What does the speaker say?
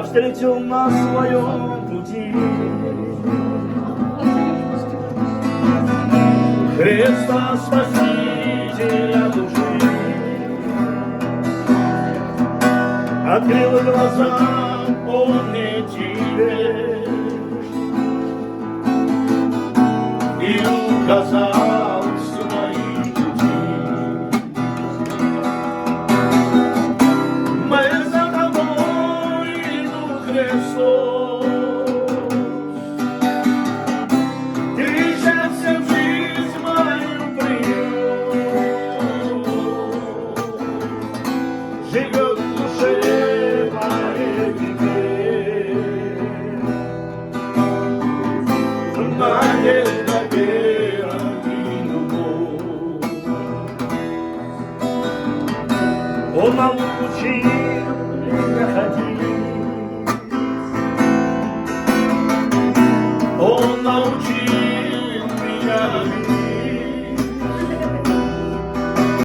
встретил на своем пути. Христа Спасителя души, открыл глаза он мне тебе и указал свои пути. Мы за тобой, иду, Христос, ты счастье в жизнь мою принес, живет в душе моей теперь надежда, вера и любовь. Он научил меня ходить, он научил меня любить.